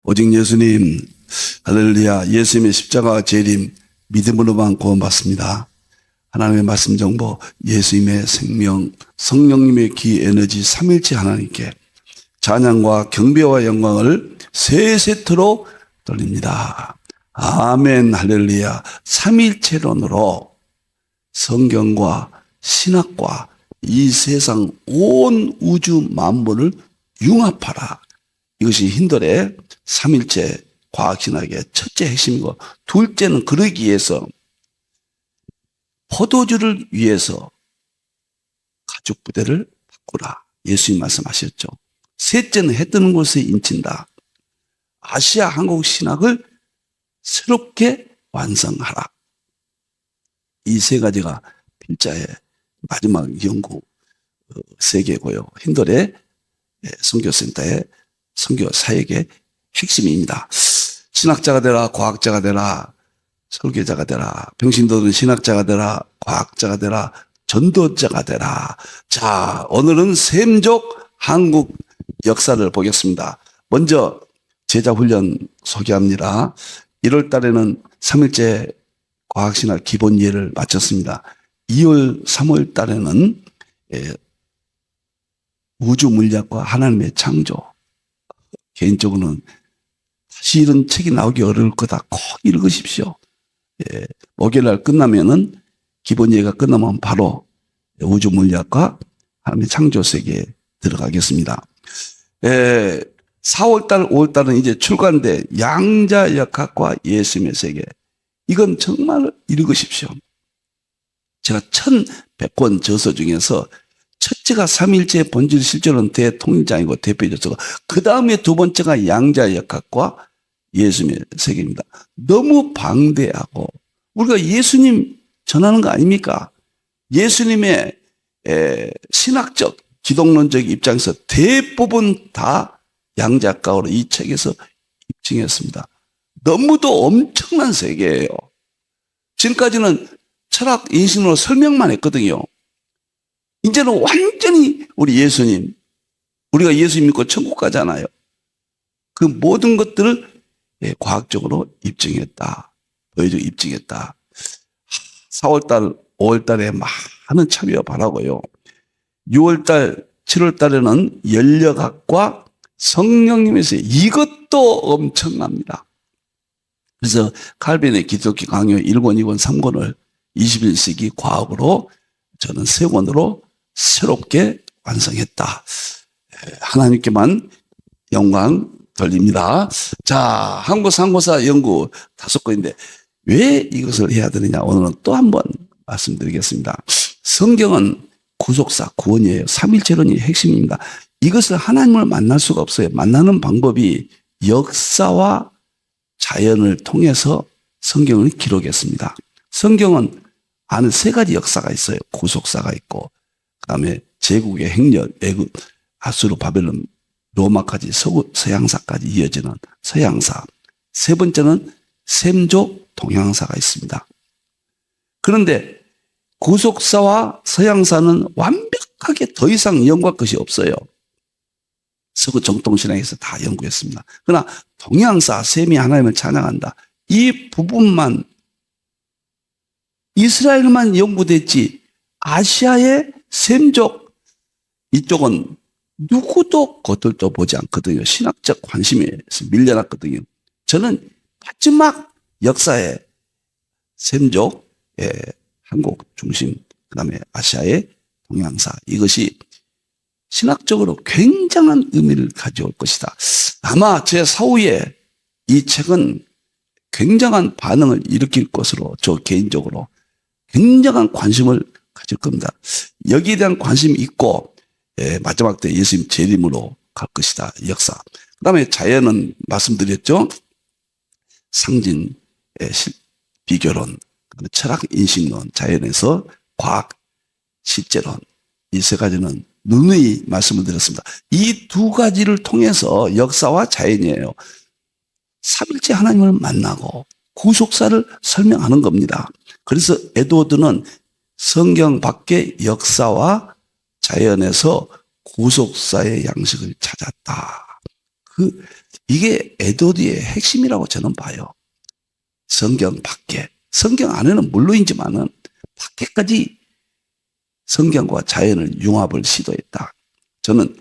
오직 예수님, 할렐루야. 예수님의 십자가 재림 믿음으로만 구원받습니다. 하나님의 말씀 정보, 예수님의 생명, 성령님의 기 에너지 삼일체 하나님께 찬양과 경배와 영광을 세 세트로 돌립니다. 아멘, 할렐루야. 삼일체론으로 성경과 신학과 이 세상 온 우주 만물을 융합하라. 이것이 힌들의 삼일체 과학신학의 첫째 핵심이고, 둘째는 그러기 위해서 포도주를 위해서 가죽 부대를 바꾸라. 예수님 말씀하셨죠. 셋째는 해 뜨는 곳에 인친다. 아시아 한국 신학을 새롭게 완성하라. 이 세 가지가 필자의 마지막 연구 세계고요. 힌들의 선교센터의 선교 사역의 핵심입니다. 신학자가 되라, 과학자가 되라, 설계자가 되라, 병신도는 신학자가 되라, 과학자가 되라, 전도자가 되라. 자, 오늘은 샘족 한국 역사를 보겠습니다. 먼저 제자훈련 소개합니다. 1월 달에는 3일째 과학신학 기본 이해를 마쳤습니다. 2월, 3월 달에는 우주 물리학과 하나님의 창조. 개인적으로는 다시 이런 책이 나오기 어려울 거다. 꼭 읽으십시오. 목요일날 끝나면은 기본 이해가 끝나면 바로 우주 물리학과 하나님의 창조 세계에 들어가겠습니다. 4월달, 5월달은 이제 출간된 양자역학과 예수님의 세계. 이건 정말 읽으십시오. 제가 1100권 저서 중에서 첫째가 삼일체의 본질 실존은 대통일장이고 대표적으로, 그 다음에 두 번째가 양자역학과 예수님의 세계입니다. 너무 방대하고 우리가 예수님 전하는 거 아닙니까? 예수님의 신학적 기독론적 입장에서 대부분 다 양자역학으로 이 책에서 입증했습니다. 너무도 엄청난 세계예요. 지금까지는 철학 인식으로 설명만 했거든요. 이제는 완전히 우리 예수님, 우리가 예수님 믿고 천국 가잖아요. 그 모든 것들을 과학적으로 입증했다. 보여주고 입증했다. 4월달, 5월달에 많은 참여 바라고요. 6월달, 7월달에는 연력학과 성령님에서 이것도 엄청납니다. 그래서 칼빈의 기독교 강요 1권, 2권, 3권을 21세기 과학으로 저는 세 권으로 새롭게 완성했다. 하나님께만 영광 돌립니다. 자, 한국상고사 연구 5권인데 왜 이것을 해야 되느냐, 오늘은 또 한 번 말씀드리겠습니다. 성경은 구속사, 구원이에요. 삼일체론이 핵심입니다. 이것을 하나님을 만날 수가 없어요. 만나는 방법이 역사와 자연을 통해서 성경을 기록했습니다. 성경은 안에 세 가지 역사가 있어요. 구속사가 있고, 그 다음에 제국의 행렬, 애굽, 아수르, 바벨론, 로마까지 서양사까지 이어지는 서양사. 세 번째는 샘족 동양사가 있습니다. 그런데 구속사와 서양사는 완벽하게 더 이상 연구할 것이 없어요. 서구 정통신학에서 다 연구했습니다. 그러나 동양사, 셈이 하나님을 찬양한다, 이 부분만 이스라엘만 연구됐지 아시아의 셈족 이쪽은 누구도 거들떠 보지 않거든요. 신학적 관심에 밀려났거든요. 저는 마지막 역사의 셈족, 한국 중심, 그 다음에 아시아의 동양사, 이것이 신학적으로 굉장한 의미를 가져올 것이다. 아마 제 사후에 이 책은 굉장한 반응을 일으킬 것으로 저 개인적으로 굉장한 관심을 가질 겁니다. 여기에 대한 관심이 있고 마지막 때 예수님 재림으로 갈 것이다. 역사. 그 다음에 자연은 말씀드렸죠. 상징, 비교론, 그다음에 철학, 인식론, 자연에서 과학, 실제론, 이 세 가지는 누누이 말씀을 드렸습니다. 이 두 가지를 통해서 역사와 자연이에요. 삼일째 하나님을 만나고 구속사를 설명하는 겁니다. 그래서 에드워드는 성경 밖의 역사와 자연에서 구속사의 양식을 찾았다. 그 이게 에도디의 핵심이라고 저는 봐요. 성경 밖에, 성경 안에는 물론이지만은 밖에까지 성경과 자연을 융합을 시도했다. 저는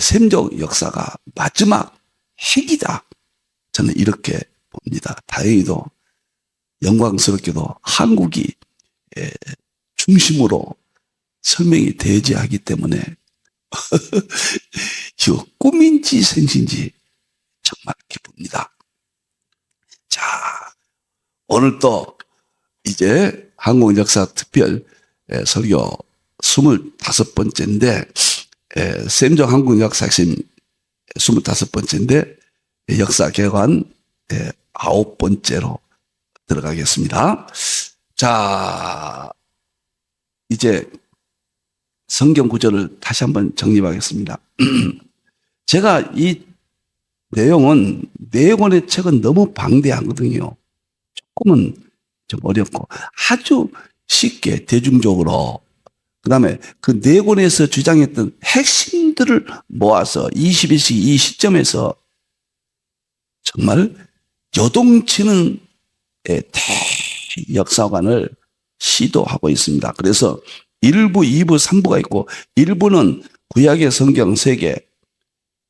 셈족 역사가 마지막 핵이다. 저는 이렇게 봅니다. 다행히도 영광스럽게도 한국이 중심으로 설명이 되지 하기 때문에 이거 꿈인지 생신지 정말 기쁩니다. 자, 오늘 또 이제 한국역사특별 설교 25번째인데 셈종 한국역사심 25번째인데 역사개관 9번째로 들어가겠습니다. 자, 이제 성경 구절을 다시 한번 정립하겠습니다. 제가 이 내용은 네 권의 책은 너무 방대하거든요. 조금은 좀 어렵고 아주 쉽게 대중적으로 그다음에 그 네 권에서 주장했던 핵심들을 모아서 21세기 이 시점에서 정말 요동치는 대역사관을 시도하고 있습니다. 그래서 1부, 2부, 3부가 있고 1부는 구약의 성경 3개,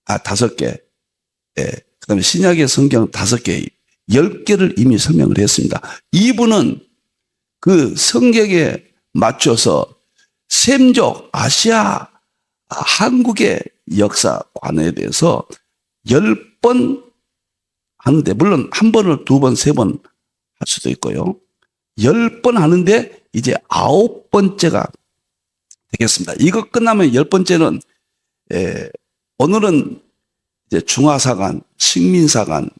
5개, 그다음에 신약의 성경 5개, 10개를 이미 설명을 했습니다. 2부는 그 성경에 맞춰서 셈족, 아시아, 한국의 역사관에 대해서 10번 하는데, 물론 한 번을 2번, 3번 할 수도 있고요. 10번 하는데 이제 9번째가 되겠습니다. 이거 끝나면 10번째는 오늘은 이제 중화사관, 식민사관,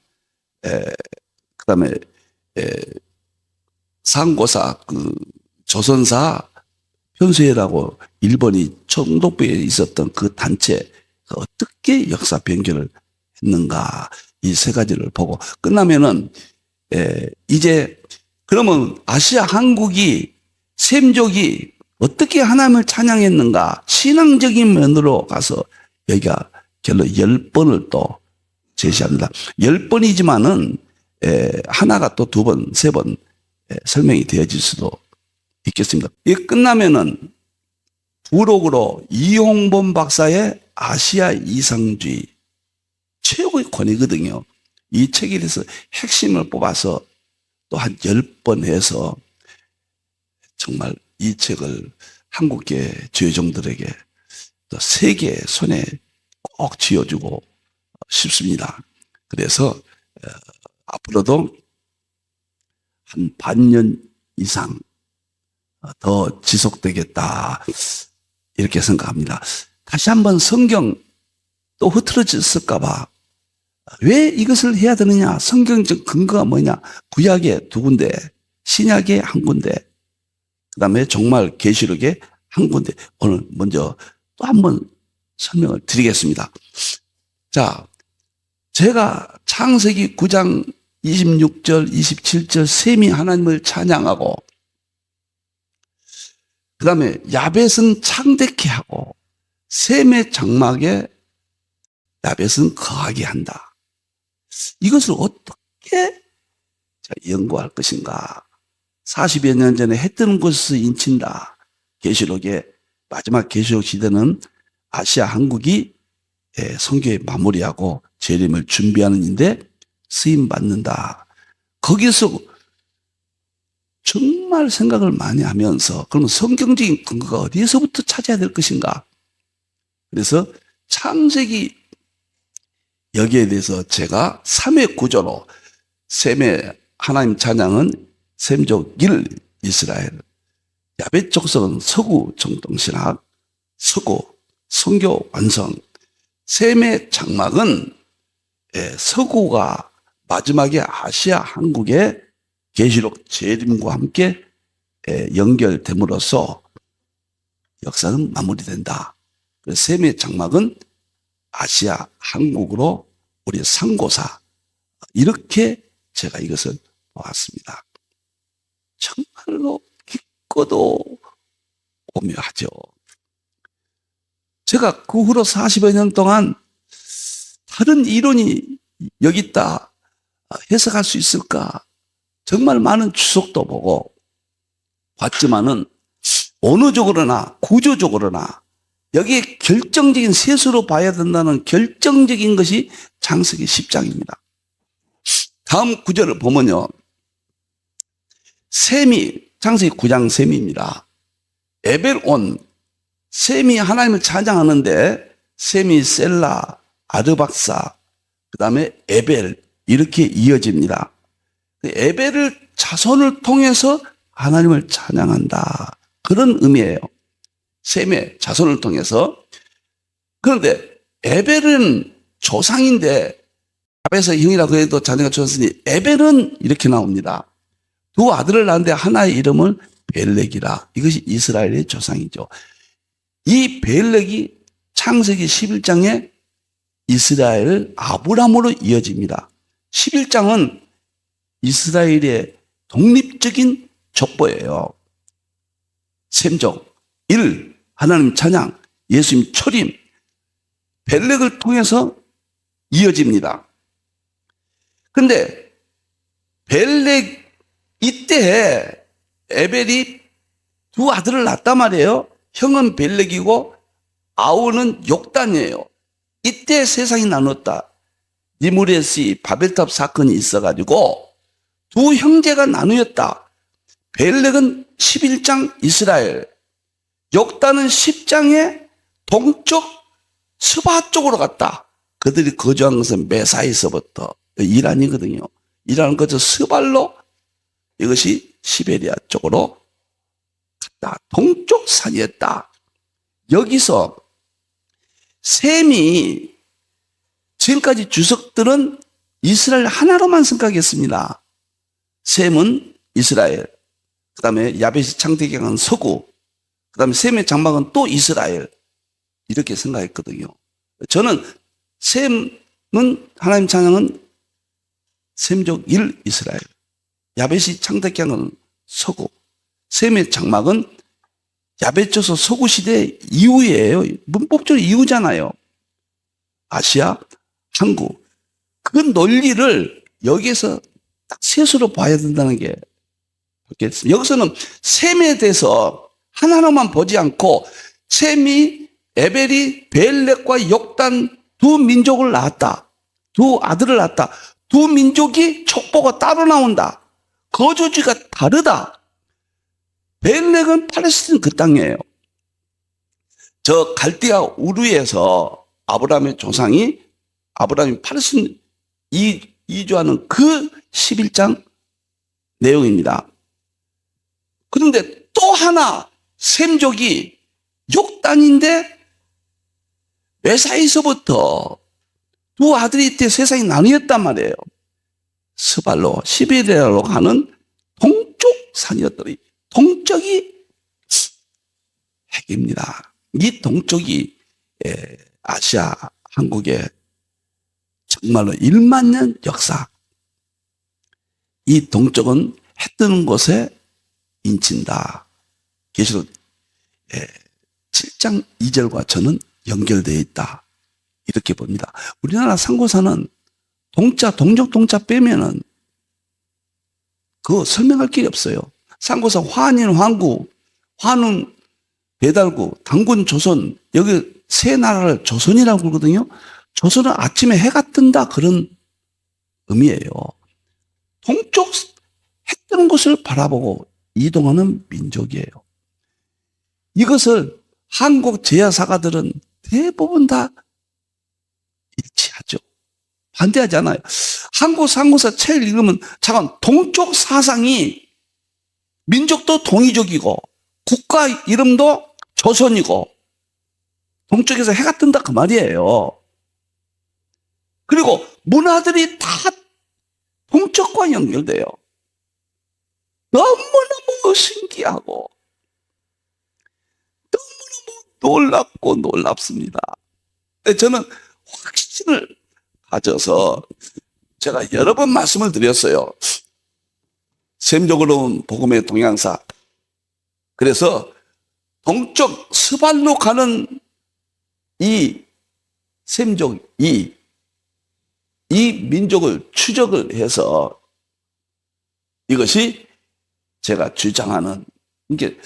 그다음에 상고사, 그 조선사 편수회라고 일본이 청독부에 있었던 그 단체 어떻게 역사 변결을 했는가 이 세 가지를 보고 끝나면은 이제 그러면 아시아 한국이 셈족이 어떻게 하나님을 찬양했는가 신앙적인 면으로 가서 여기가 결론 10번을 또 제시합니다. 10번이지만은 하나가 또 2번, 3번 설명이 되어질 수도 있겠습니다. 이 끝나면은 부록으로 이홍범 박사의 아시아 이상주의 최고의 권위거든요. 이 책에 대해서 핵심을 뽑아서 또 한 10번 해서 정말 이 책을 한국계 주요종들에게 또 세계 손에 꼭 쥐어주고 싶습니다. 그래서 앞으로도 한 반년 이상 더 지속되겠다 이렇게 생각합니다. 다시 한번 성경 또 흐트러졌을까 봐 왜 이것을 해야 되느냐, 성경적 근거가 뭐냐, 구약에 2군데, 신약에 1군데, 그 다음에 정말 계시록에 1군데. 오늘 먼저 또 한번 설명을 드리겠습니다. 자, 제가 창세기 9장 26절, 27절 셈이 하나님을 찬양하고 그 다음에 야벳은 창대케 하고 셈의 장막에 야벳은 거하게 한다. 이것을 어떻게 연구할 것인가. 40여 년 전에 해 뜨는 곳에서 인친다. 계시록의 마지막 계시록 시대는 아시아 한국이 선교의 마무리하고 재림을 준비하는 인데 쓰임 받는다. 거기서 정말 생각을 많이 하면서 그러면 성경적인 근거가 어디에서부터 찾아야 될 것인가. 그래서 창세기 여기에 대해서 제가 3회 구조로 셈의 하나님 찬양은 셈족 1 이스라엘, 야벳 족속은 서구 정통신학, 서구 선교 완성, 셈의 장막은 서구가 마지막에 아시아 한국의 계시록 재림과 함께 연결됨으로써 역사는 마무리된다. 셈의 장막은 아시아 한국으로 우리 상고사 이렇게 제가 이것을 보았습니다. 정말로 깊고도 오묘하죠. 제가 그 후로 40여 년 동안 다른 이론이 여기 있다 해석할 수 있을까? 정말 많은 추석도 보고 봤지만은 어느 쪽으로나 구조적으로나 여기에 결정적인 세수로 봐야 된다는 결정적인 것이 창세기 10장입니다. 다음 구절을 보면요. 셈이 창세기 9장 셈입니다. 에벨온 셈이 하나님을 찬양하는데 셈이 셀라, 아르박사, 그 다음에 에벨 이렇게 이어집니다. 에벨을 자손을 통해서 하나님을 찬양한다. 그런 의미예요. 셈의 자손을 통해서. 그런데 에벨은 조상인데 앞에서 형이라고 해도 자녀가 죽었으니 에벨은 이렇게 나옵니다. 두 아들을 낳았는데 하나의 이름은 벨렉이라. 이것이 이스라엘의 조상이죠. 이 벨렉이 창세기 11장에 이스라엘 아브람으로 이어집니다. 11장은 이스라엘의 독립적인 족보예요. 셈족, 일, 하나님 찬양, 예수님 초림, 벨렉을 통해서 이어집니다. 그런데 벨렉 이때 에벨이 두 아들을 낳았단 말이에요. 형은 벨렉이고 아우는 욕단이에요. 이때 세상이 나눴다. 니무레스 바벨탑 사건이 있어가지고 두 형제가 나누었다. 벨렉은 11장 이스라엘, 욕단은 10장의 동쪽 스바 쪽으로 갔다. 그들이 거주한 것은 메사에서부터 이란이거든요. 이란은 그저 스발로 이것이 시베리아 쪽으로 갔다. 동쪽 산이었다. 여기서 셈이 지금까지 주석들은 이스라엘 하나로만 생각했습니다. 셈은 이스라엘, 그 다음에 야벳이 창대경은 서구, 그 다음에 셈의 장막은 또 이스라엘 이렇게 생각했거든요. 저는 셈은 하나님 찬양은 셈족 1 이스라엘, 야벳이 창대경은 서구, 셈의 장막은 야벳 조서 서구 시대 이후예요. 문법적으로 이후잖아요. 아시아, 한국. 그 논리를 여기에서 딱 셋으로 봐야 된다는 게 좋겠습니다. 여기서는 셈에 대해서 하나로만 보지 않고 셈이 에벨이 벨렉과 욕단 두 민족을 낳았다. 두 아들을 낳았다. 두 민족이 족보가 따로 나온다. 거주지가 다르다. 벨렉은 팔레스틴 그 땅이에요. 저 갈대아 우르에서 아브라함의 조상이 아브라함이 팔레스틴 이주하는 그 11장 내용입니다. 그런데 또 하나 셈족이 욕단인데 메사에서부터 두 아들이 이때 세상이 나뉘었단 말이에요. 스발로 시베리아로 가는 동쪽 산이었더니 동쪽이 핵입니다. 이 동쪽이 아시아 한국의 정말로 1만 년 역사. 이 동쪽은 해 뜨는 곳에 인친다. 계시록 7장 2절과 저는 연결되어 있다. 이렇게 봅니다. 우리나라 상고사는 동자, 동족 동자 빼면은 그거 설명할 길이 없어요. 상고사 화인, 황구, 화는 배달구, 당군, 조선, 여기 세 나라를 조선이라고 그러거든요. 조선은 아침에 해가 뜬다 그런 의미예요. 동쪽 해 뜨는 곳을 바라보고 이동하는 민족이에요. 이것을 한국 제야사가들은 대부분 다 일치하죠. 반대하지 않아요. 한국 상고사 책을 읽으면 잠깐 동쪽 사상이 민족도 동이족이고 국가 이름도 조선이고 동쪽에서 해가 뜬다 그 말이에요. 그리고 문화들이 다 동쪽과 연결돼요. 너무너무 신기하고 너무너무 놀랍고 놀랍습니다. 저는 확신을 가져서 제가 여러 번 말씀을 드렸어요. 셈족으로 복음의 동향사. 그래서 동쪽 스발로 가는 이 셈족이 이 민족을 추적을 해서 이것이 제가 주장하는 이게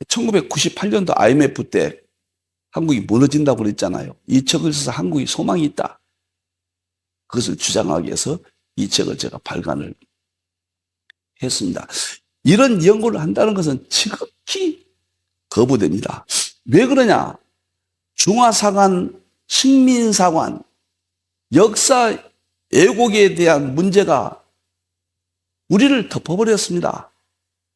1998년도 IMF 때 한국이 무너진다고 그랬잖아요. 이 책을 써서 한국이 소망이 있다. 그것을 주장하기 위해서 이 책을 제가 발간을 했습니다. 이런 연구를 한다는 것은 지극히 거부됩니다. 왜 그러냐? 중화사관, 식민사관, 역사 왜곡에 대한 문제가 우리를 덮어버렸습니다.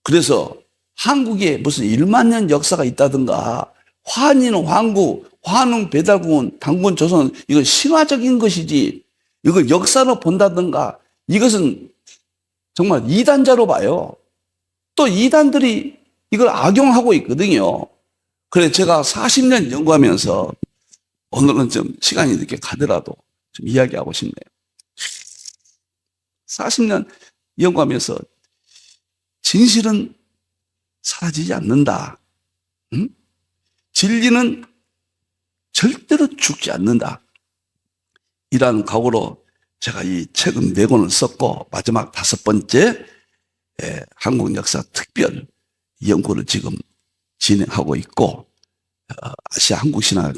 그래서 한국에 무슨 1만 년 역사가 있다든가 환인, 황구, 환웅, 배달국은, 당군, 조선 이건 신화적인 것이지 이걸 역사로 본다든가 이것은 정말 이단자로 봐요. 또 이단들이 이걸 악용하고 있거든요. 그래서 제가 40년 연구하면서 오늘은 좀 시간이 이렇게 가더라도 좀 이야기하고 싶네요. 40년 연구하면서 진실은 사라지지 않는다. 응? 진리는 절대로 죽지 않는다. 이러한 각오로 제가 이 책은 4권을 썼고 마지막 5번째 한국 역사 특별 연구를 지금 진행하고 있고 아시아 한국신학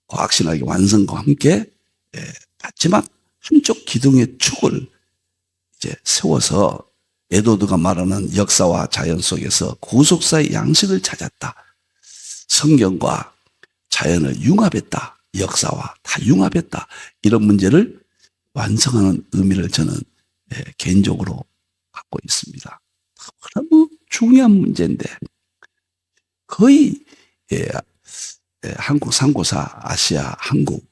과학신학의 완성과 함께 마지막 한쪽 기둥의 축을 이제 세워서 에도드가 말하는 역사와 자연 속에서 구속사의 양식을 찾았다. 성경과 자연을 융합했다. 역사와 다 융합했다. 이런 문제를 완성하는 의미를 저는 개인적으로 갖고 있습니다. 너무 중요한 문제인데 거의 한국 상고사, 아시아, 한국,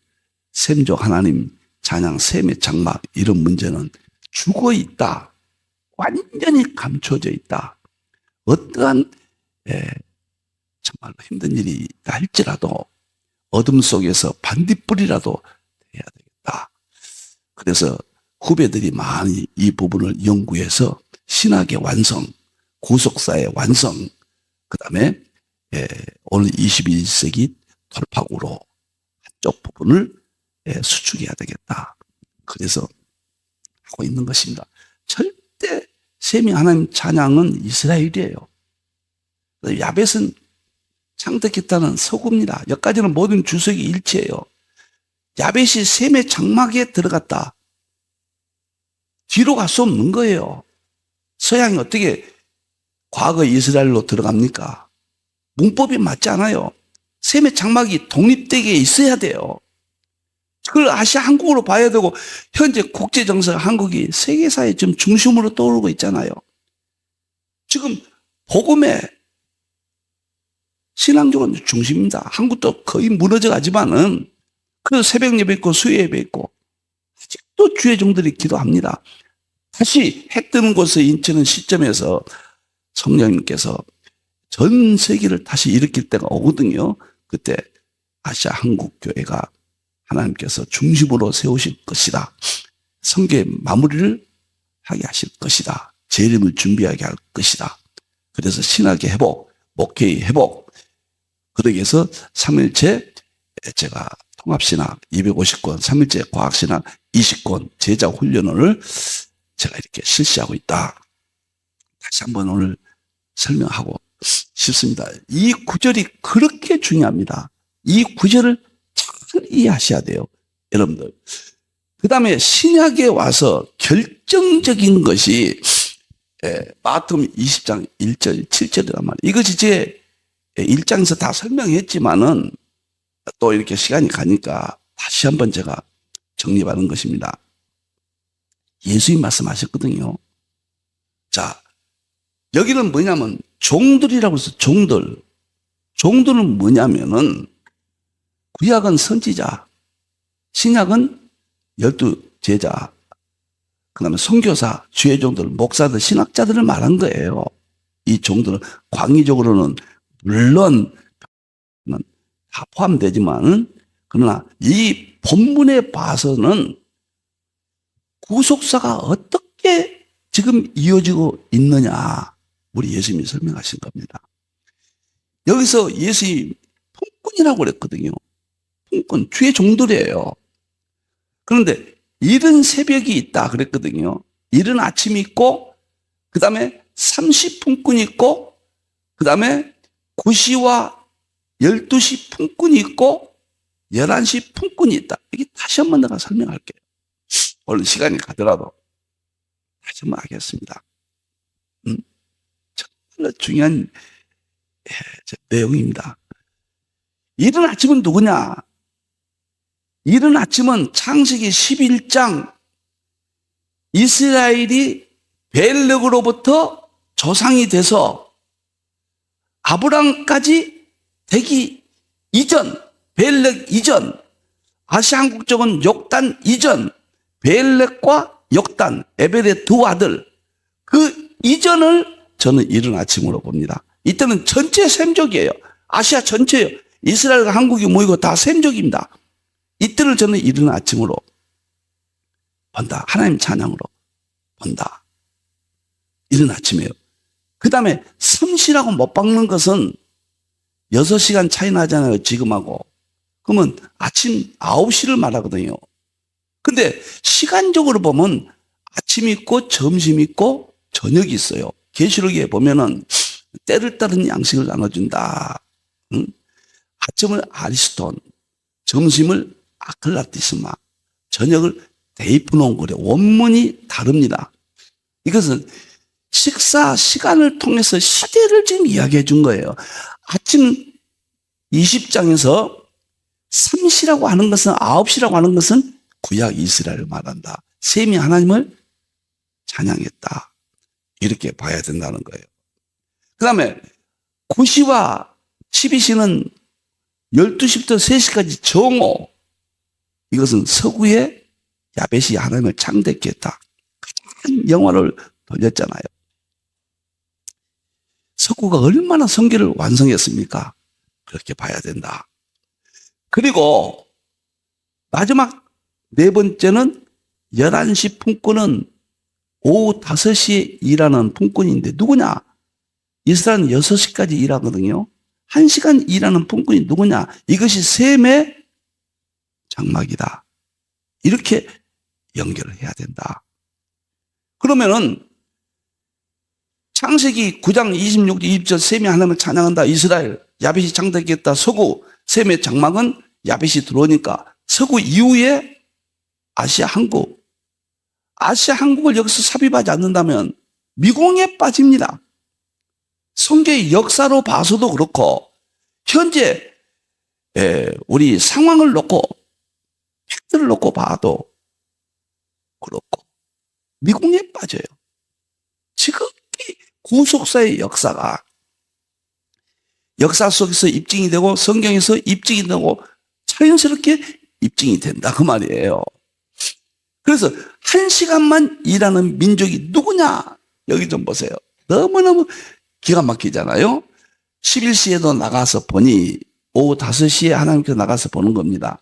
샘족 하나님, 찬양, 셈의 장막 이런 문제는 죽어 있다. 완전히 감춰져 있다. 어떠한 정말로 힘든 일이 있다 할지라도 어둠 속에서 반딧불이라도 해야 되겠다. 그래서 후배들이 많이 이 부분을 연구해서 신학의 완성, 구속사의 완성, 그 다음에 오늘 21세기 돌파구로 한쪽 부분을 수축해야 되겠다. 그래서 하고 있는 것입니다. 절대 셈이 하나님 찬양은 이스라엘이에요. 야벳은 창덕했다는 서구입니다. 여기까지는 모든 주석이 일치해요. 야벳이 셈의 장막에 들어갔다. 뒤로 갈 수 없는 거예요. 서양이 어떻게 과거 이스라엘로 들어갑니까? 문법이 맞지 않아요. 셈의 장막이 독립되게 있어야 돼요. 그걸 아시아 한국으로 봐야 되고 현재 국제정세 한국이 세계사의 지금 중심으로 떠오르고 있잖아요. 지금 복음의 신앙적으로 중심입니다. 한국도 거의 무너져 가지만은 그래도 새벽 예배 있고 수요 예배 있고 아직도 주의 종들이 기도합니다. 다시 해 뜨는 곳에 인치는 시점에서 성령님께서 전 세계를 다시 일으킬 때가 오거든요. 그때 아시아 한국 교회가 하나님께서 중심으로 세우실 것이다. 성교의 마무리를 하게 하실 것이다. 재림을 준비하게 할 것이다. 그래서 신학의 회복, 목회의 회복. 그러기 위해서 3일째 제가 통합신학 250권, 3일째 과학신학 20권 제자 훈련을 제가 이렇게 실시하고 있다. 다시 한번 오늘 설명하고 싶습니다. 이 구절이 그렇게 중요합니다. 이 구절을 잘 이해하셔야 돼요. 여러분들. 그 다음에 신약에 와서 결정적인 것이 마태복음 20장 1절 7절이란 말이에요. 이것이 제 1장에서 다 설명했지만은 또 이렇게 시간이 가니까 다시 한번 제가 정리하는 것입니다. 예수님 말씀하셨거든요. 자, 여기는 뭐냐면 종들이라고 해서 종들. 종들은 뭐냐면은 구약은 선지자, 신약은 12제자, 그 다음에 선교사, 주의 종들, 목사들, 신학자들을 말한 거예요. 이 종들은 광의적으로는 물론 다 포함되지만 그러나 이 본문에 봐서는 구속사가 어떻게 지금 이어지고 있느냐 우리 예수님이 설명하신 겁니다. 여기서 예수님이 품꾼이라고 그랬거든요. 품꾼, 주의 종들이에요. 그런데 이른 새벽이 있다 그랬거든요. 이른 아침이 있고 그 다음에 30분꾼이 있고 그 다음에 9시와 12시 분꾼이 있고 11시 분꾼이 있다. 이게 다시 한번 내가 설명할게요. 오늘 시간이 가더라도 다시 한번 하겠습니다. 정말로 중요한 내용입니다. 이른 아침은 누구냐? 이른 아침은 창세기 11장 이스라엘이 벨렉으로부터 조상이 돼서 아브람까지 되기 이전, 벨렉 이전, 아시아 한국적은 욕단 이전, 벨렉과 욕단, 에벨의 두 아들, 그 이전을 저는 이른 아침으로 봅니다. 이때는 전체 셈족이에요. 아시아 전체예요. 이스라엘과 한국이 모이고 다 셈족입니다. 이때를 저는 이른 아침으로 본다. 하나님 찬양으로 본다. 이른 아침이에요. 그 다음에 삼시라고 못 박는 것은 6시간 차이 나잖아요. 지금하고. 그러면 아침 9시를 말하거든요. 근데 시간적으로 보면 아침 있고 점심 있고 저녁이 있어요. 계시록에 보면은 때를 따른 양식을 나눠준다. 응? 아침을 아리스톤, 점심을 아클라티스마, 저녁을 데이프논 그래. 원문이 다릅니다. 이것은 식사 시간을 통해서 시대를 지금 이야기해 준 거예요. 아침 20장에서 3시라고 하는 것은 9시라고 하는 것은 구약 이스라엘을 말한다. 셈이 하나님을 찬양했다. 이렇게 봐야 된다는 거예요. 그 다음에 9시와 12시는 12시부터 3시까지 정오. 이것은 서구의 야벳이 하나님을 창대케 했다. 가장 영화를 돌렸잖아요. 서구가 얼마나 성경을 완성했습니까? 그렇게 봐야 된다. 그리고 마지막 네 번째는 11시 품꾼은 오후 5시에 일하는 품꾼인데 누구냐? 이스라엘은 6시까지 일하거든요. 1시간 일하는 품꾼이 누구냐? 이것이 셈의 장막이다. 이렇게 연결을 해야 된다. 그러면은 창세기 9장 26절 20절 셈이 하나님을 찬양한다. 이스라엘 야벳이 창대했다. 서구 셈의 장막은 야벳이 들어오니까 서구 이후에 아시아 한국. 아시아 한국을 여기서 삽입하지 않는다면 미궁에 빠집니다. 성경의 역사로 봐서도 그렇고 현재 우리 상황을 놓고 팩트를 놓고 봐도 그렇고 미궁에 빠져요. 지극히 구속사의 역사가 역사 속에서 입증이 되고 성경에서 입증이 되고 자연스럽게 입증이 된다 그 말이에요. 그래서 1시간만 일하는 민족이 누구냐? 여기 좀 보세요. 너무너무 기가 막히잖아요. 11시에도 나가서 보니 오후 5시에 하나님께서 나가서 보는 겁니다.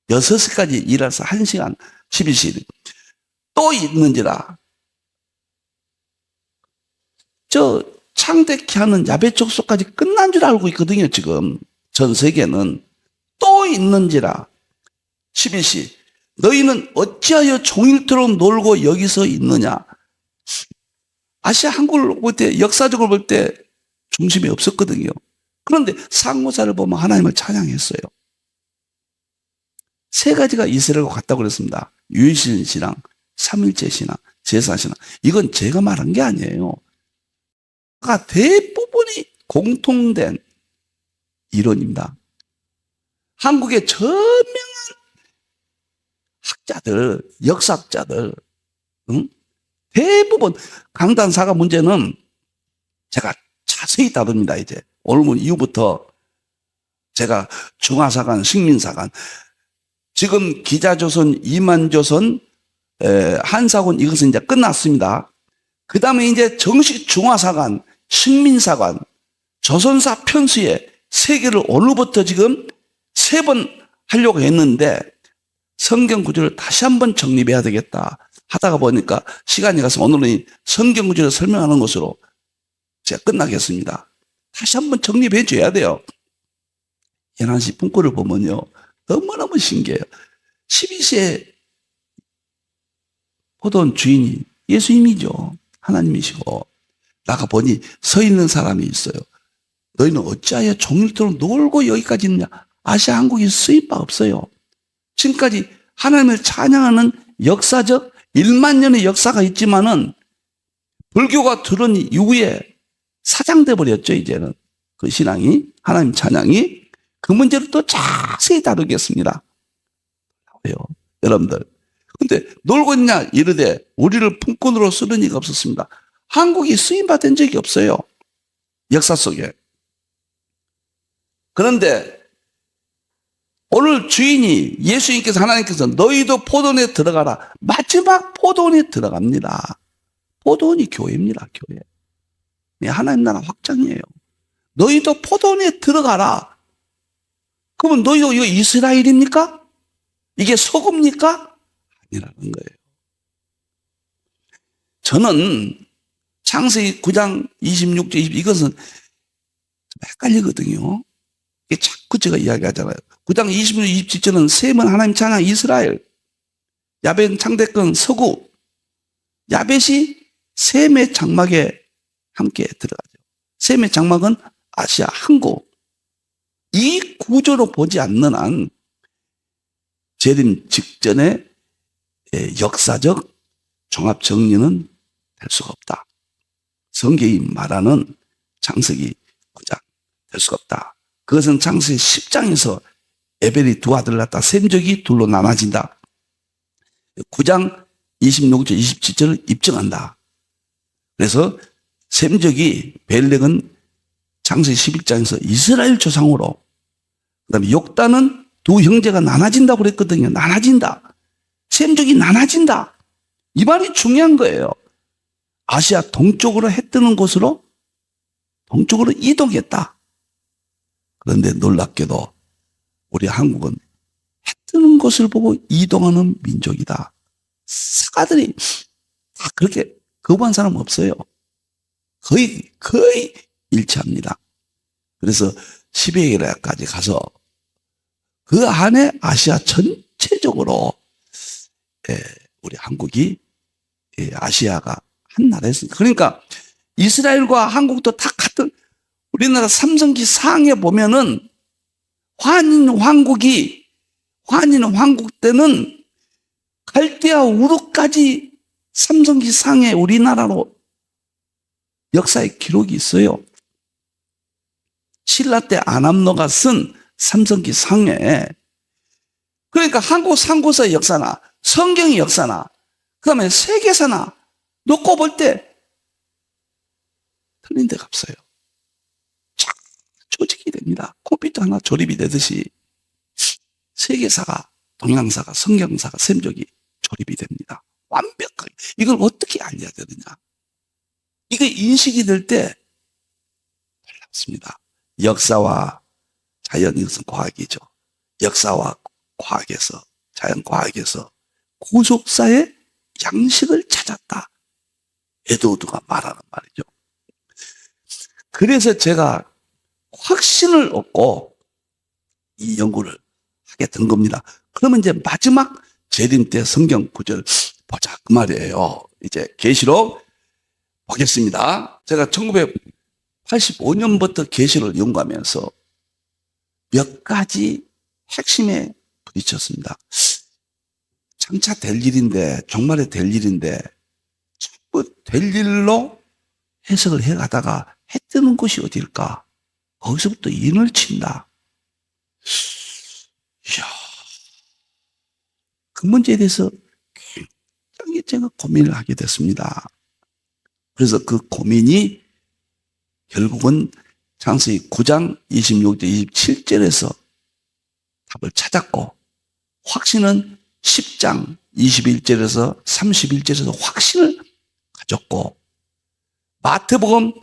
6시까지 일해서 1시간 11시 또 있는지라 저 창대케 하는 야벳 족속까지 끝난 줄 알고 있거든요. 지금 전 세계는 또 있는지라 11시 너희는 어찌하여 종일토록 놀고 여기서 있느냐. 아시아 한국을 볼 때 역사적으로 볼 때 중심이 없었거든요. 그런데 상고사를 보면 하나님을 찬양했어요. 세 가지가 이스라엘과 같다고 그랬습니다. 유일신 신앙, 삼일체 신앙, 제사 신앙. 이건 제가 말한 게 아니에요. 대부분이 공통된 이론입니다. 한국의 저명한 학자들, 역사학자들, 대부분 강단사가 문제는 제가 자세히 다룹니다. 이제 오늘 이후부터 제가 중화사관, 식민사관, 지금 기자조선, 이만조선, 한사관 이것은 이제 끝났습니다. 그 다음에 이제 정식 중화사관, 식민사관, 조선사 편수에 세 개를 오늘부터 지금 3번 하려고 했는데 성경 구절을 다시 한번 정립해야 되겠다 하다가 보니까 시간이 가서 오늘은 성경 구절을 설명하는 것으로 제가 끝나겠습니다. 다시 한번 정립해 줘야 돼요. 11시 품꾼을 보면요. 너무너무 신기해요. 12시에 포도원 주인이 예수님이죠. 하나님이시고. 나가 보니 서 있는 사람이 있어요. 너희는 어찌하여 종일토록 놀고 여기까지 있느냐. 아시아 한국이 쓰임 바 없어요. 지금까지 하나님을 찬양하는 역사적 1만 년의 역사가 있지만은 불교가 들은 이후에 사장돼 버렸죠. 이제는 그 신앙이, 하나님 찬양이. 그 문제를 또 자세히 다루겠습니다. 왜요? 여러분들. 근데 놀고 있냐 이르되 우리를 품꾼으로 쓰는 이가 없었습니다. 한국이 쓰임받은 적이 없어요. 역사 속에. 그런데 오늘 주인이 예수님께서 하나님께서 너희도 포도원에 들어가라. 마지막 포도원에 들어갑니다. 포도원이 교회입니다. 교회. 네, 하나님 나라 확장이에요. 너희도 포도원에 들어가라. 그러면 너희도 이거 이스라엘입니까? 이게 소금입니까? 아니라는 거예요. 저는 창세기 9장 26절 이것은 헷갈리거든요. 이게 자꾸 제가 이야기하잖아요. 9장 26, 27절은 셈은 하나님 찬양 이스라엘, 야벳 창대권 서구, 야벳이 셈의 장막에 함께 들어가죠. 셈의 장막은 아시아 한국. 이 구조로 보지 않는 한 재림 직전의 역사적 종합 정리는 될 수가 없다. 성경이 말하는 창세기 9장 될 수가 없다. 그것은 창세기 10장에서 에벨이 두 아들을 낳았다. 셈족이 둘로 나눠진다. 9장 26절 27절을 입증한다. 그래서 셈족이 벨렉은 창세기 11장에서 이스라엘 조상으로, 그다음에 욕단은 두 형제가 나눠진다고 그랬거든요. 나눠진다. 셈족이 나눠진다. 이 말이 중요한 거예요. 아시아 동쪽으로 해 뜨는 곳으로 동쪽으로 이동했다. 그런데 놀랍게도 우리 한국은 해 뜨는 곳을 보고 이동하는 민족이다. 사가들이 다 그렇게 거부한 사람은 없어요. 거의 일치합니다. 그래서 시베리아까지 가서 그 안에 아시아 전체적으로 우리 한국이 아시아가 한 나라였습니다. 그러니까 이스라엘과 한국도 다 같은, 우리나라 삼성기 상에 보면은 환인 왕국 때는 갈대아 우르까지 삼성기 상에 우리나라로 역사의 기록이 있어요. 신라 때 아남노가 쓴 삼성기 상에. 그러니까 한국 상고서의 역사나 성경의 역사나 그다음에 세계사나 놓고 볼 때 틀린 데가 없어요. 쫙 조직이 됩니다. 컴퓨터 하나 조립이 되듯이 세계사가, 동양사가, 성경사가, 셈족이 조립이 됩니다. 완벽하게. 이걸 어떻게 알려야 되느냐. 이게 인식이 될 때 놀랍습니다. 역사와 자연, 이것은 과학이죠. 역사와 과학에서, 자연과학에서 구속사의 양식을 찾았다. 에드워드가 말하는 말이죠. 그래서 제가 확신을 얻고 이 연구를 하게 된 겁니다. 그러면 이제 마지막 재림 때 성경 구절 보자 그 말이에요. 이제 계시록 보겠습니다. 제가 1985년부터 계시를 연구하면서 몇 가지 핵심에 부딪혔습니다. 장차 될 일인데, 종말에 될 일인데 전부 될 일로 해석을 해가다가 해 뜨는 곳이 어딜까? 거기서부터 인을 친다. 이야, 그 문제에 대해서 굉장히 제가 고민을 하게 됐습니다. 그래서 그 고민이 결국은 창세기 9장 26절 27절에서 답을 찾았고, 확신은 10장 21절에서 31절에서 확신을 가졌고, 마태복음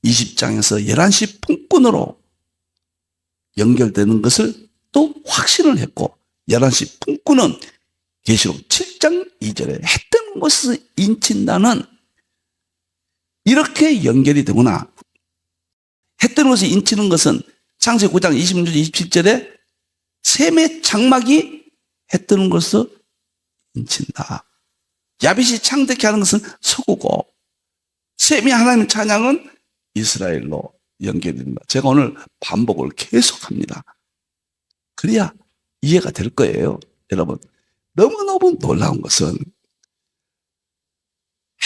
20장에서 11시 품꾼으로 연결되는 것을 또 확신을 했고, 11시 품꾼은 계시록 7장 2절에 해 뜨는 것을 인친다는, 이렇게 연결이 되구나. 해 뜨는 것을 인치는 것은 창세기 9장 26절 27절에 셈의 장막이 해 뜨는 것을 인친다. 야벳이 창대케 하는 것은 서구고, 셈이 하나님의 찬양은 이스라엘로 연결됩니다. 제가 오늘 반복을 계속합니다. 그래야 이해가 될 거예요. 여러분, 너무너무 놀라운 것은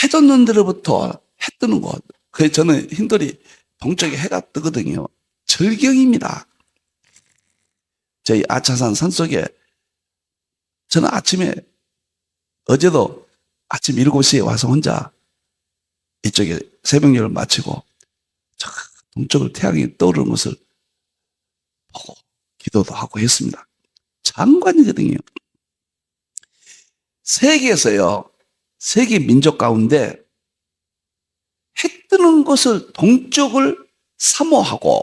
해 돋는 데로부터 해 뜨는 곳, 그래서 저는 힌두리 동쪽에 해가 뜨거든요. 절경입니다. 저희 아차산 산속에 저는 아침에, 어제도 아침 7시에 와서 혼자 이쪽에 새벽녘을 마치고 저 동쪽으로 태양이 떠오르는 것을 보고 기도도 하고 했습니다. 장관이거든요. 세계에서요, 세계 민족 가운데 해 뜨는 것을, 동쪽을 사모하고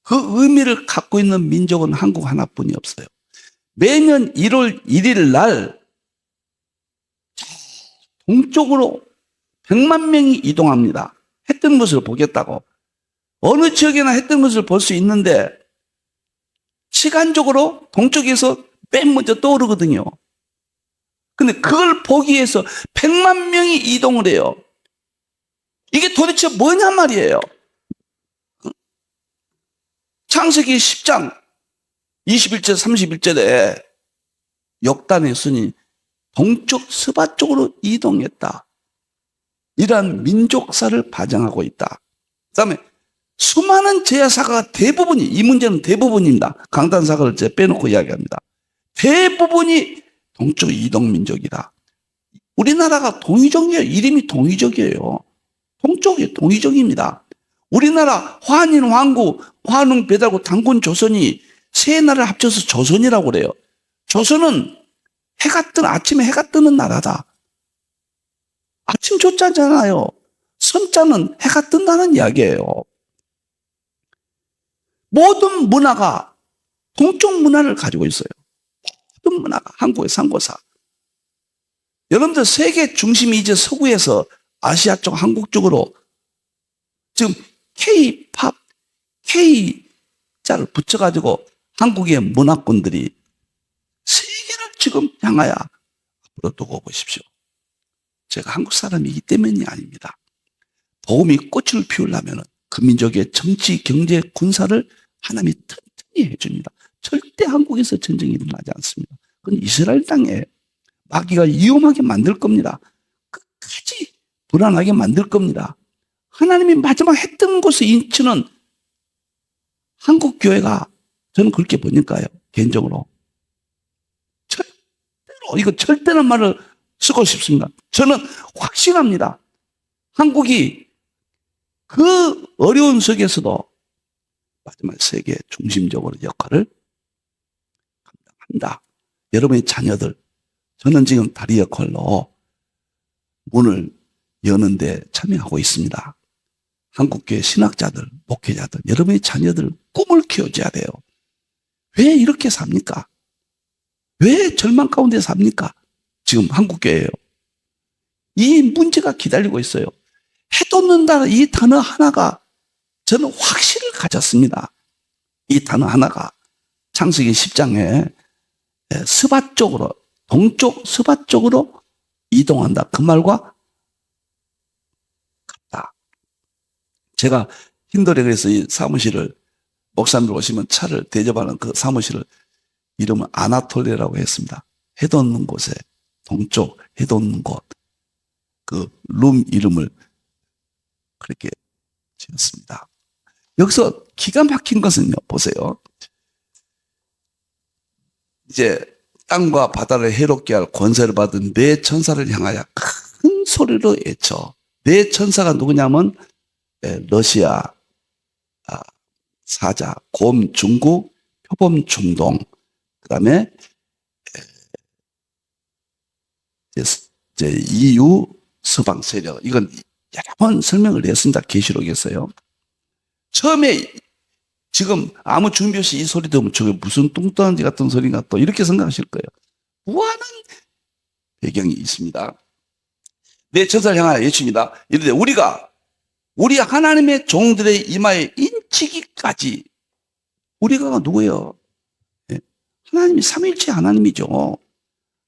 그 의미를 갖고 있는 민족은 한국 하나뿐이 없어요. 매년 1월 1일 날 동쪽으로 100만 명이 이동합니다. 해 뜨는 것을 보겠다고. 어느 지역에나 해 뜨는 것을 볼 수 있는데 시간적으로 동쪽에서 맨 먼저 떠오르거든요. 근데 그걸 보기 위해서 100만 명이 이동을 해요. 이게 도대체 뭐냐 말이에요. 창세기 10장 21절 31절에 역단의 순이 동쪽 스바 쪽으로 이동했다. 이러한 민족사를 반영하고 있다. 그 다음에 수많은 제야사가 대부분이, 이 문제는 대부분입니다. 강단사가를 제가 빼놓고 이야기합니다. 대부분이 동쪽 이동민족이다. 우리나라가 동이족이에요. 이름이 동이족이에요. 동쪽이 동이족입니다. 우리나라 환인, 황구, 환웅, 배달구, 당군, 조선이 세 나라를 합쳐서 조선이라고 그래요. 조선은 아침에 해가 뜨는 나라다. 아침 조자잖아요. 선자는 해가 뜬다는 이야기예요. 모든 문화가 동쪽 문화를 가지고 있어요. 모든 문화가 한국의 상고사. 여러분들 세계 중심이 이제 서구에서 아시아 쪽, 한국 쪽으로 지금 K-팝, K자를 붙여가지고 한국의 문화권들이 세계를 지금 향하여 앞으로 두고 보십시오. 제가 한국 사람이기 때문이 아닙니다. 복음이 꽃을 피우려면 그 민족의 정치, 경제, 군사를 하나님이 튼튼히 해줍니다. 절대 한국에서 전쟁이 일어나지 않습니다. 그건 이스라엘 땅에 마귀가 위험하게 만들 겁니다. 끝까지 불안하게 만들 겁니다. 하나님이 마지막 해 뜨는 곳에 인치는 한국 교회가, 저는 그렇게 보니까요, 개인적으로. 절대로, 이거 절대란 말을 쓰고 싶습니다. 저는 확신합니다. 한국이 그 어려운 속에서도 마지막 세계 중심적으로 역할을 감당한다. 여러분의 자녀들, 저는 지금 다리 역할로 문을 여는데 참여하고 있습니다. 한국교회 신학자들, 목회자들, 여러분의 자녀들 꿈을 키워줘야 돼요. 왜 이렇게 삽니까? 왜 절망 가운데 삽니까? 지금 한국교회예요. 이 문제가 기다리고 있어요. 해 돋는다는 이 단어 하나가 저는 확신을 가졌습니다. 이 단어 하나가 창세기 10장에 스바 쪽으로, 동쪽 스바 쪽으로 이동한다. 그 말과 같다. 제가 힌두에 그래서 이 사무실을, 목사님들 오시면 차를 대접하는 그 사무실을 이름을 아나톨리아라고 했습니다. 해 돋는 곳에, 동쪽 해 돋는 곳, 그 룸 이름을 그렇게 지었습니다. 여기서 기가 막힌 것은요, 보세요. 이제 땅과 바다를 해롭게 할 권세를 받은 네 천사를 향하여 큰 소리로 외쳐. 네 천사가 누구냐면 러시아 사자, 곰, 중국, 표범, 중동, 그 다음에 이제 EU 서방 세력, 이건 여러 번 설명을 했습니다. 계시록에서요. 처음에 지금 아무 준비 없이 이 소리 들으면 저게 무슨 뚱뚱한지 같은 소리가 또 이렇게 생각하실 거예요. 무한한 배경이 있습니다. 내 천사를 향하여 외칩니다. 이르되 우리 하나님의 종들의 이마에 인치기까지. 우리가 누구예요? 하나님이 삼위일체 하나님이죠.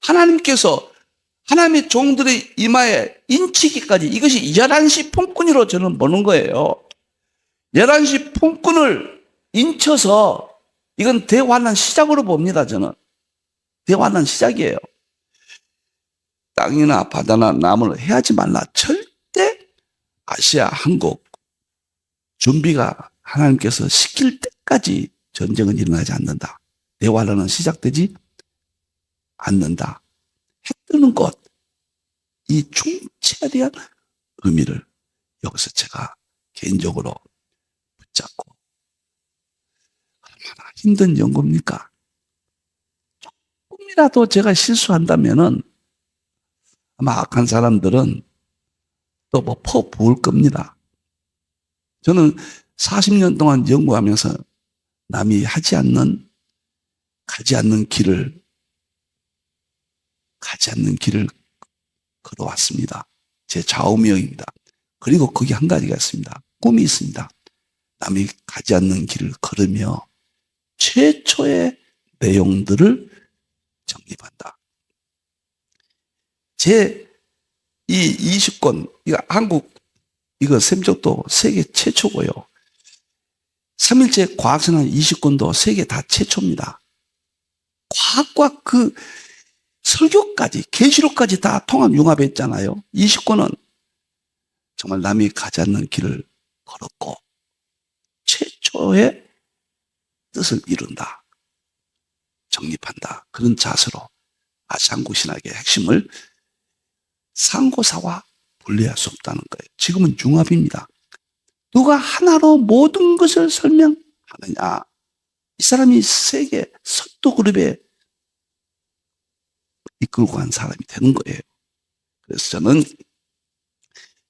하나님께서 하나님의 종들의 이마에 인치기까지, 이것이 11시 품꾼이로 저는 보는 거예요. 11시 품꾼을 인쳐서 이건 대환란 시작으로 봅니다. 저는 대환란 시작이에요. 땅이나 바다나 나무를 해하지 말라. 절대 아시아, 한국 준비가 하나님께서 시킬 때까지 전쟁은 일어나지 않는다. 대환란은 시작되지 않는다. 해 뜨는 것, 이 중치에 대한 의미를 여기서 제가 개인적으로 붙잡고, 얼마나 힘든 연구입니까? 조금이라도 제가 실수한다면은 아마 악한 사람들은 또 뭐 퍼 부을 겁니다. 저는 40년 동안 연구하면서 남이 가지 않는 길을 걸어왔습니다. 제 좌우명입니다. 그리고 거기 한 가지가 있습니다. 꿈이 있습니다. 남이 가지 않는 길을 걸으며 최초의 내용들을 정립한다. 제 이 20권, 이거 한국, 이거 샘족도 세계 최초고요. 3일째 과학선언 20권도 세계 다 최초입니다. 과학과 그 설교까지, 계시록까지 다 통합 융합했잖아요. 20권은 정말 남이 가지 않는 길을 걸었고 최초의 뜻을 이룬다, 정립한다, 그런 자세로 아시아 한국 신학의 핵심을 상고사와 분리할 수 없다는 거예요. 지금은 융합입니다. 누가 하나로 모든 것을 설명하느냐. 이 사람이 세계 석도 그룹에 이끌고 간 사람이 되는 거예요. 그래서 저는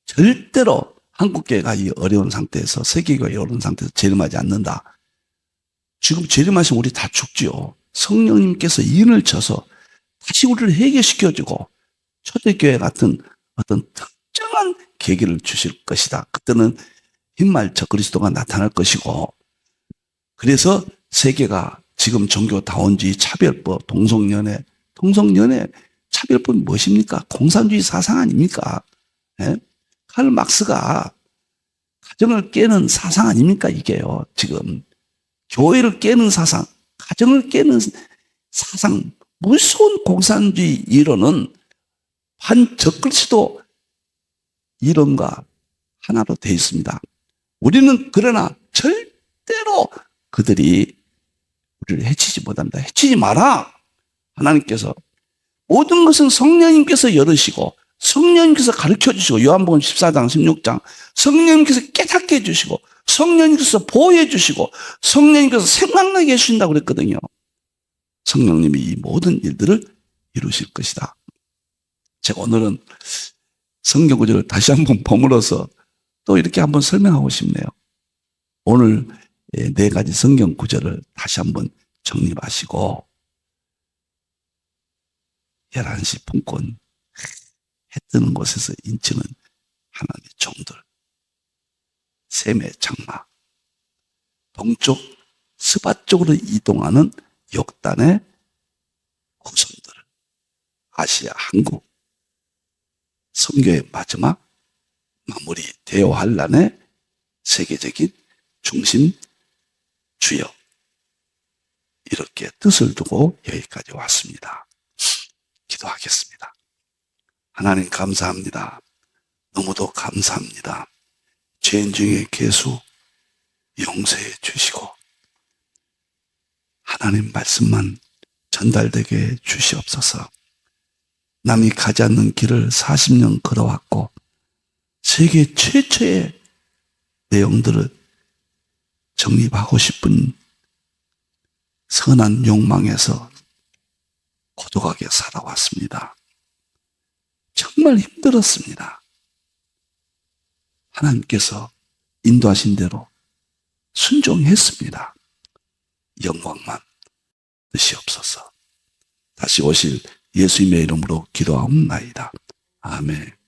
절대로 한국교회가 이 어려운 상태에서, 세계교회가 어려운 상태에서 재림하지 않는다. 지금 재림하시면 우리 다 죽지요. 성령님께서 인을 쳐서 다시 우리를 해결시켜주고 초대교회 같은 어떤 특정한 계기를 주실 것이다. 그때는 흰말처 그리스도가 나타날 것이고, 그래서 세계가 지금 종교다원주의, 차별법, 동성연애 차별법이 무엇입니까? 공산주의 사상 아닙니까? 예? 칼 막스가 가정을 깨는 사상 아닙니까? 이게요. 지금 교회를 깨는 사상, 가정을 깨는 사상, 무서운 공산주의 이론은 반적그리스도 이론과 하나로 되어 있습니다. 우리는 그러나 절대로 그들이 우리를 해치지 못합니다. 해치지 마라. 하나님께서 모든 것은 성령님께서 열으시고 성령님께서 가르쳐 주시고, 요한복음 14장 16장 성령님께서 깨닫게 해주시고 성령님께서 보호해 주시고 성령님께서 생각나게 해주신다고 그랬거든요. 성령님이 이 모든 일들을 이루실 것이다. 제가 오늘은 성경 구절을 다시 한번 버물어서 또 이렇게 한번 설명하고 싶네요. 오늘 4가지 성경 구절을 다시 한번 정립하시고, 11시 품꾼, 해 뜨는 곳에서 인치는 하나님의 종들, 셈의 장막, 동쪽 스바 쪽으로 이동하는 역단의 후손들, 아시아 한국, 선교의 마지막 마무리, 대환란의 세계적인 중심 주역, 이렇게 뜻을 두고 여기까지 왔습니다. 기도하겠습니다. 하나님 감사합니다. 너무도 감사합니다. 죄인 중에 괴수 용서해 주시고 하나님 말씀만 전달되게 해 주시옵소서. 남이 가지 않는 길을 40년 걸어왔고 세계 최초의 내용들을 정립하고 싶은 선한 욕망에서 고독하게 살아왔습니다. 정말 힘들었습니다. 하나님께서 인도하신 대로 순종했습니다. 영광만 드시옵소서. 다시 오실 예수님의 이름으로 기도하옵나이다. 아멘.